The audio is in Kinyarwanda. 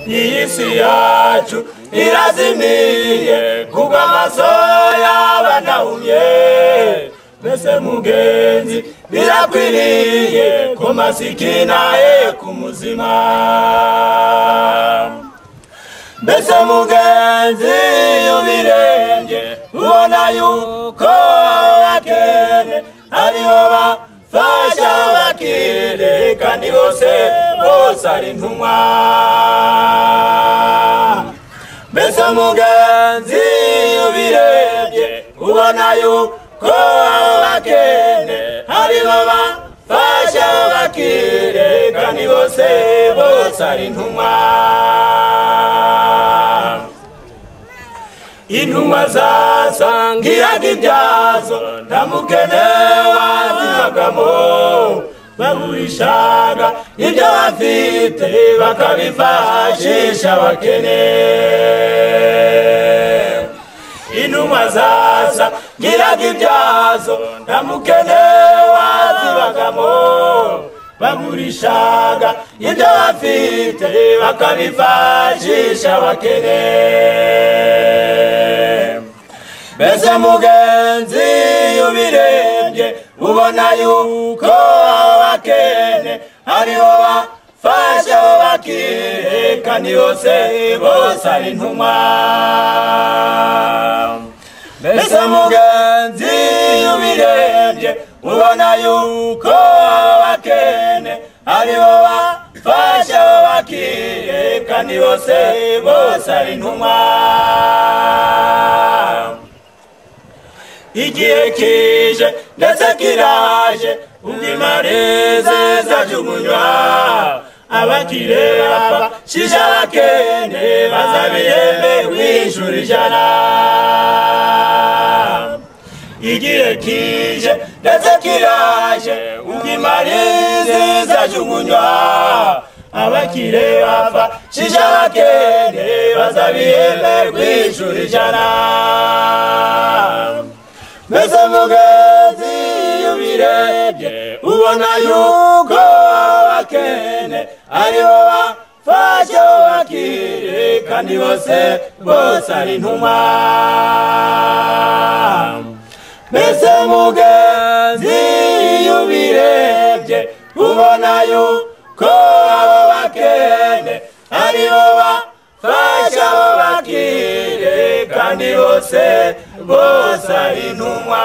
iyi si yacu irazimiye kubw'amaso y'abanahumye mbese mugenzi birakwiriye ko masikina ku muzima mbese mugenzi ubirenge ubona yuko abakene aribo bafasha abakire kandi bose ari intumwa mbese mugenzi ubirebye ubona yuko abakene aribo bafasha abakire kandi bose ari intumwa intumwa zasangiraga ibyazo nta mukene wazibagamo bagurishaga ibyo bafite bakabifashisha abakene intumwa zasangiraga ibyazo nta mukene wazibagamo bagurishaga ibyo bafite bakabifashisha abakene mbese mugenzi ubirebye ubona yuko abakene aribo bafasha abakire kandi bose ari intumwa mbese mugenzi ubirebye ubona yuko abakene aribo bafasha abakire kandi bose ari intumwa igihe kije ndetse kiraje ubwo imarize zajugunywa abakire bafashije abakene bazabihemberwa ijuru ijana igihe kije ndetse kiraje ubwo imarize zajugunywa abakire bafashije abakene bazabihemberwa ijuru ijana mbese mugenzi ubirebye ubona yuko abakene aribo bafasha abakire kandi bose ari intumwa mbese mugenzi ubirebye ubona yuko abo bakene aribo bafasha abakire kandi bose ari intumwa